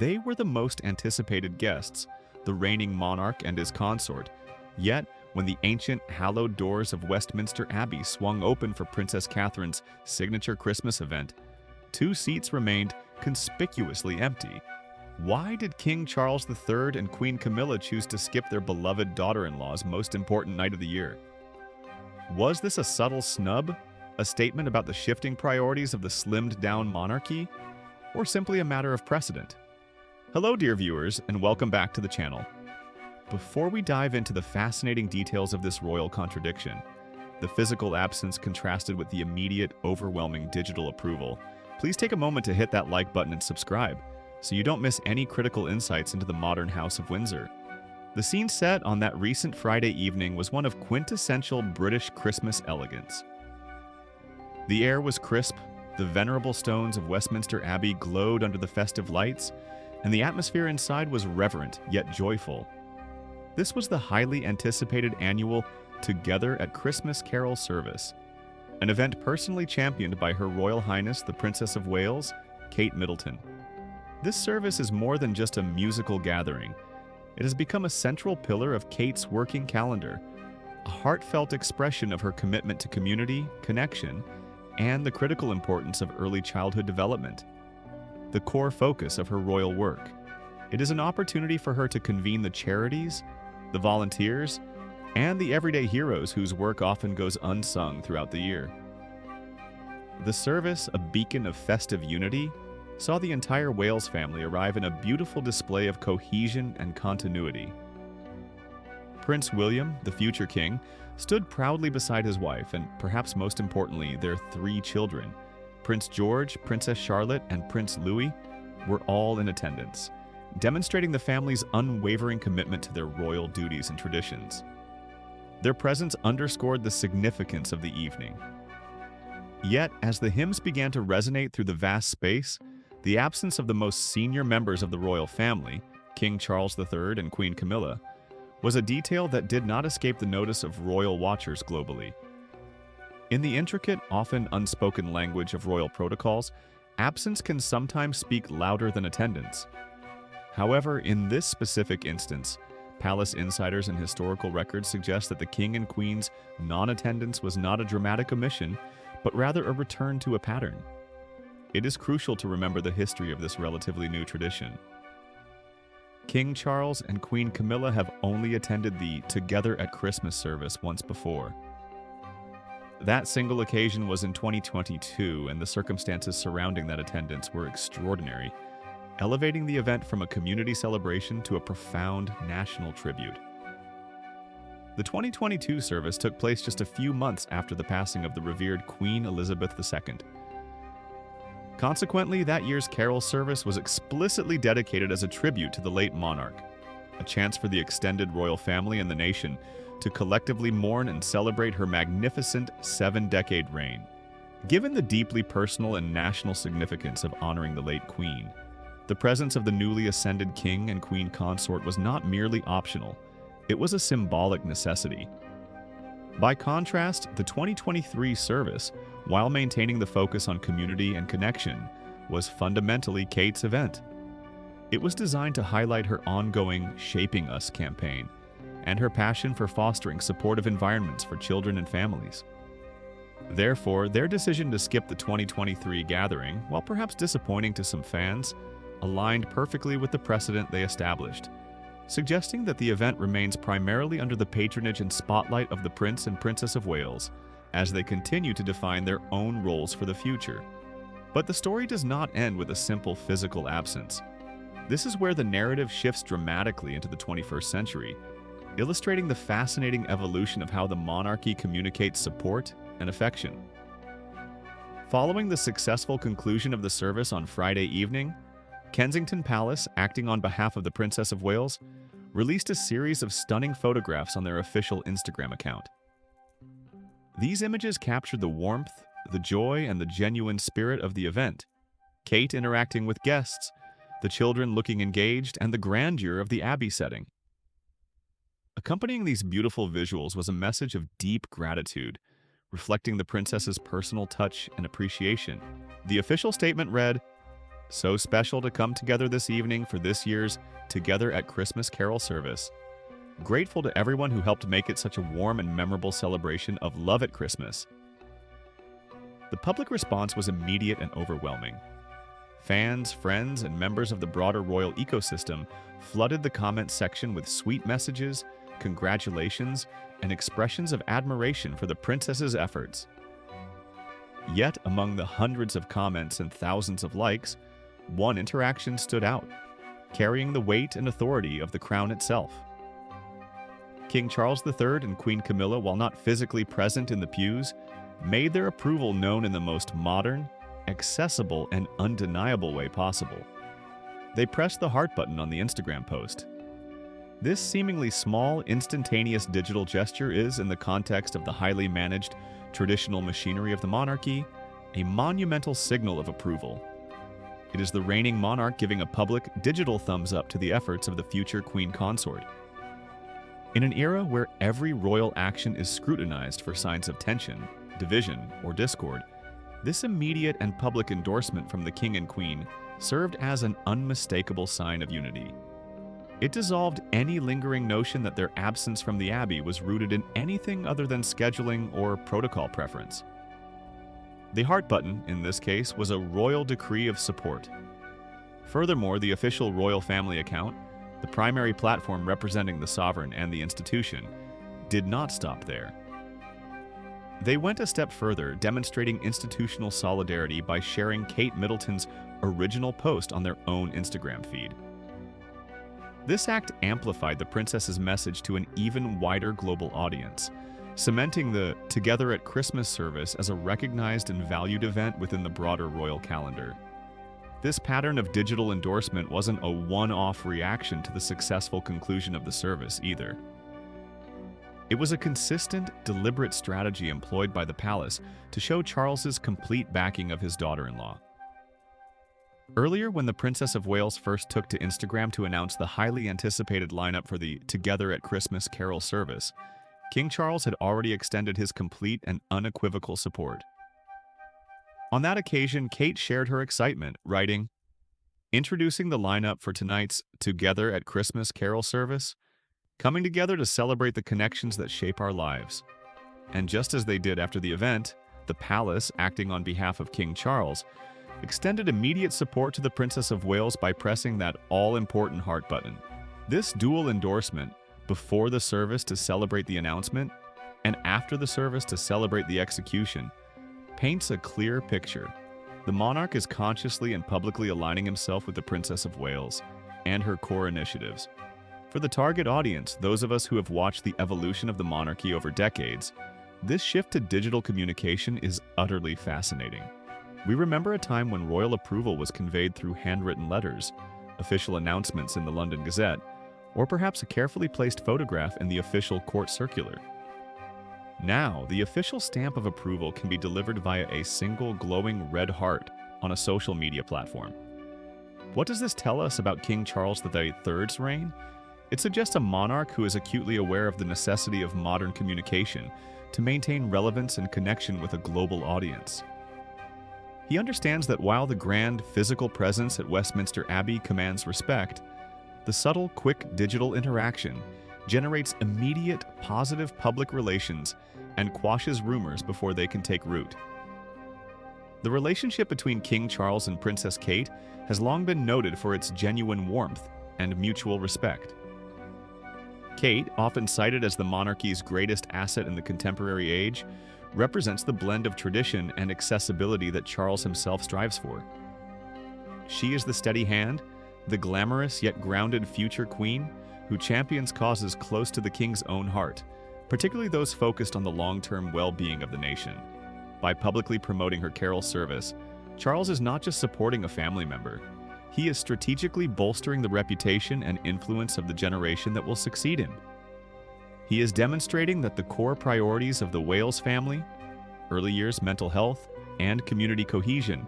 They were the most anticipated guests, the reigning monarch and his consort. Yet, when the ancient, hallowed doors of Westminster Abbey swung open for Princess Catherine's signature Christmas event, two seats remained conspicuously empty. Why did King Charles III and Queen Camilla choose to skip their beloved daughter-in-law's most important night of the year? Was this a subtle snub, a statement about the shifting priorities of the slimmed-down monarchy, or simply a matter of precedent? Hello, dear viewers, and welcome back to the channel. Before we dive into the fascinating details of this royal contradiction, the physical absence contrasted with the immediate, overwhelming digital approval, please take a moment to hit that like button and subscribe, so you don't miss any critical insights into the modern House of Windsor. The scene set on that recent Friday evening was one of quintessential British Christmas elegance. The air was crisp, the venerable stones of Westminster Abbey glowed under the festive lights, and the atmosphere inside was reverent yet joyful. This was the highly anticipated annual Together at Christmas Carol service, an event personally championed by Her Royal Highness the Princess of Wales, Kate Middleton. This service is more than just a musical gathering. It has become a central pillar of Kate's working calendar, a heartfelt expression of her commitment to community, connection, and the critical importance of early childhood development, the core focus of her royal work. It is an opportunity for her to convene the charities, the volunteers, and the everyday heroes whose work often goes unsung throughout the year. The service, a beacon of festive unity, saw the entire Wales family arrive in a beautiful display of cohesion and continuity. Prince William, the future king, stood proudly beside his wife and, perhaps most importantly, their three children. Prince George, Princess Charlotte, and Prince Louis were all in attendance, demonstrating the family's unwavering commitment to their royal duties and traditions. Their presence underscored the significance of the evening. Yet, as the hymns began to resonate through the vast space, the absence of the most senior members of the royal family, King Charles III and Queen Camilla, was a detail that did not escape the notice of royal watchers globally. In the intricate, often unspoken language of royal protocols, absence can sometimes speak louder than attendance. However, in this specific instance, palace insiders and historical records suggest that the king and queen's non-attendance was not a dramatic omission, but rather a return to a pattern. It is crucial to remember the history of this relatively new tradition. King Charles and Queen Camilla have only attended the Together at Christmas service once before. That single occasion was in 2022, and the circumstances surrounding that attendance were extraordinary, elevating the event from a community celebration to a profound national tribute. The 2022 service took place just a few months after the passing of the revered Queen Elizabeth II. Consequently, that year's carol service was explicitly dedicated as a tribute to the late monarch, a chance for the extended royal family and the nation to collectively mourn and celebrate her magnificent 7-decade reign. Given the deeply personal and national significance of honoring the late queen, the presence of the newly ascended king and queen consort was not merely optional, it was a symbolic necessity. By contrast, the 2023 service, while maintaining the focus on community and connection, was fundamentally Kate's event. It was designed to highlight her ongoing Shaping Us campaign and her passion for fostering supportive environments for children and families. Therefore, their decision to skip the 2023 gathering, while perhaps disappointing to some fans, aligned perfectly with the precedent they established, suggesting that the event remains primarily under the patronage and spotlight of the Prince and Princess of Wales as they continue to define their own roles for the future. But the story does not end with a simple physical absence. This is where the narrative shifts dramatically into the 21st century, illustrating the fascinating evolution of how the monarchy communicates support and affection. Following the successful conclusion of the service on Friday evening, Kensington Palace, acting on behalf of the Princess of Wales, released a series of stunning photographs on their official Instagram account. These images captured the warmth, the joy, and the genuine spirit of the event, Kate interacting with guests, the children looking engaged, and the grandeur of the Abbey setting. Accompanying these beautiful visuals was a message of deep gratitude, reflecting the princess's personal touch and appreciation. The official statement read, So special to come together this evening for this year's Together at Christmas Carol service. Grateful to everyone who helped make it such a warm and memorable celebration of love at Christmas. The public response was immediate and overwhelming. Fans, friends, and members of the broader royal ecosystem flooded the comment section with sweet messages, congratulations, and expressions of admiration for the princess's efforts. Yet, among the hundreds of comments and thousands of likes, one interaction stood out, carrying the weight and authority of the crown itself. King Charles III and Queen Camilla, while not physically present in the pews, made their approval known in the most modern, accessible, and undeniable way possible. They pressed the heart button on the Instagram post. This seemingly small, instantaneous digital gesture is, in the context of the highly managed, traditional machinery of the monarchy, a monumental signal of approval. It is the reigning monarch giving a public, digital thumbs up to the efforts of the future queen consort. In an era where every royal action is scrutinized for signs of tension, division, or discord, this immediate and public endorsement from the king and queen served as an unmistakable sign of unity. It dissolved any lingering notion that their absence from the Abbey was rooted in anything other than scheduling or protocol preference. The heart button, in this case, was a royal decree of support. Furthermore, the official royal family account, the primary platform representing the sovereign and the institution, did not stop there. They went a step further, demonstrating institutional solidarity by sharing Kate Middleton's original post on their own Instagram feed. This act amplified the princess's message to an even wider global audience, cementing the Together at Christmas service as a recognized and valued event within the broader royal calendar. This pattern of digital endorsement wasn't a one-off reaction to the successful conclusion of the service either. It was a consistent, deliberate strategy employed by the palace to show Charles's complete backing of his daughter-in-law. Earlier, when the Princess of Wales first took to Instagram to announce the highly anticipated lineup for the Together at Christmas Carol service, King Charles had already extended his complete and unequivocal support. On that occasion, Kate shared her excitement, writing, "Introducing the lineup for tonight's Together at Christmas Carol service, coming together to celebrate the connections that shape our lives." And just as they did after the event, the palace, acting on behalf of King Charles, extended immediate support to the Princess of Wales by pressing that all-important heart button. This dual endorsement, before the service to celebrate the announcement, and after the service to celebrate the execution, paints a clear picture. The monarch is consciously and publicly aligning himself with the Princess of Wales and her core initiatives. For the target audience, those of us who have watched the evolution of the monarchy over decades, this shift to digital communication is utterly fascinating. We remember a time when royal approval was conveyed through handwritten letters, official announcements in the London Gazette, or perhaps a carefully placed photograph in the official court circular. Now, the official stamp of approval can be delivered via a single glowing red heart on a social media platform. What does this tell us about King Charles III's reign? It suggests a monarch who is acutely aware of the necessity of modern communication to maintain relevance and connection with a global audience. He understands that while the grand physical presence at Westminster Abbey commands respect, the subtle, quick digital interaction generates immediate, positive public relations and quashes rumors before they can take root. The relationship between King Charles and Princess Kate has long been noted for its genuine warmth and mutual respect. Kate, often cited as the monarchy's greatest asset in the contemporary age, represents the blend of tradition and accessibility that Charles himself strives for. She is the steady hand, the glamorous yet grounded future queen who champions causes close to the king's own heart, particularly those focused on the long-term well-being of the nation. By publicly promoting her carol service, Charles is not just supporting a family member, he is strategically bolstering the reputation and influence of the generation that will succeed him. He is demonstrating that the core priorities of the Wales family, early years mental health, and community cohesion,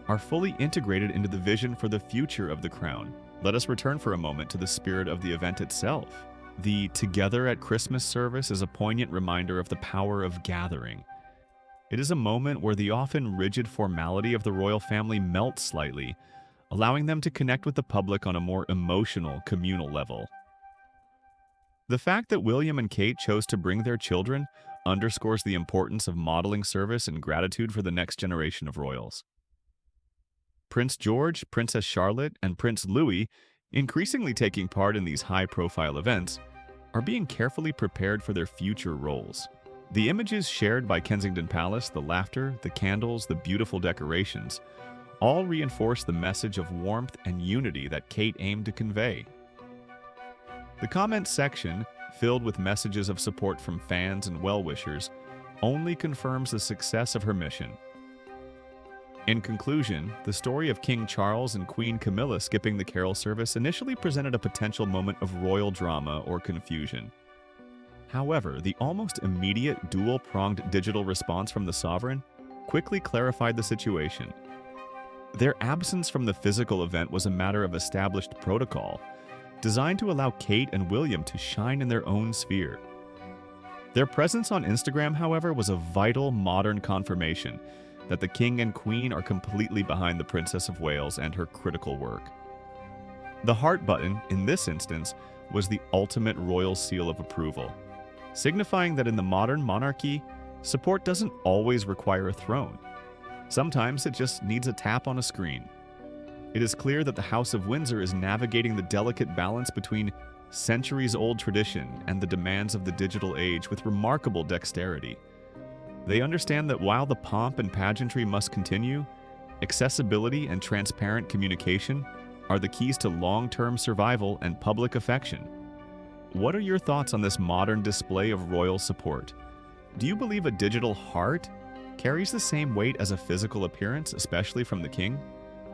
are fully integrated into the vision for the future of the crown. Let us return for a moment to the spirit of the event itself. The Together at Christmas service is a poignant reminder of the power of gathering. It is a moment where the often rigid formality of the royal family melts slightly, allowing them to connect with the public on a more emotional, communal level. The fact that William and Kate chose to bring their children underscores the importance of modeling service and gratitude for the next generation of royals. Prince George, Princess Charlotte, and Prince Louis, increasingly taking part in these high-profile events, are being carefully prepared for their future roles. The images shared by Kensington Palace, the laughter, the candles, the beautiful decorations, all reinforce the message of warmth and unity that Kate aimed to convey. The comments section, filled with messages of support from fans and well-wishers, only confirms the success of her mission. In conclusion, the story of King Charles and Queen Camilla skipping the carol service initially presented a potential moment of royal drama or confusion. However, the almost immediate dual-pronged digital response from the sovereign quickly clarified the situation. Their absence from the physical event was a matter of established protocol, designed to allow Kate and William to shine in their own sphere. Their presence on Instagram, however, was a vital modern confirmation that the King and Queen are completely behind the Princess of Wales and her critical work. The heart button, in this instance, was the ultimate royal seal of approval, signifying that in the modern monarchy, support doesn't always require a throne. Sometimes it just needs a tap on a screen. It is clear that the House of Windsor is navigating the delicate balance between centuries-old tradition and the demands of the digital age with remarkable dexterity. They understand that while the pomp and pageantry must continue, accessibility and transparent communication are the keys to long-term survival and public affection. What are your thoughts on this modern display of royal support? Do you believe a digital heart carries the same weight as a physical appearance, especially from the king?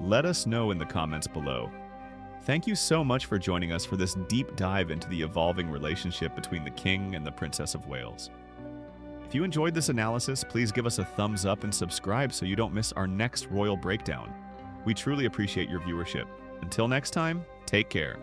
Let us know in the comments below. Thank you so much for joining us for this deep dive into the evolving relationship between the king and the Princess of Wales. If you enjoyed this analysis, please give us a thumbs up and subscribe so you don't miss our next royal breakdown. We truly appreciate your viewership. Until next time, take care.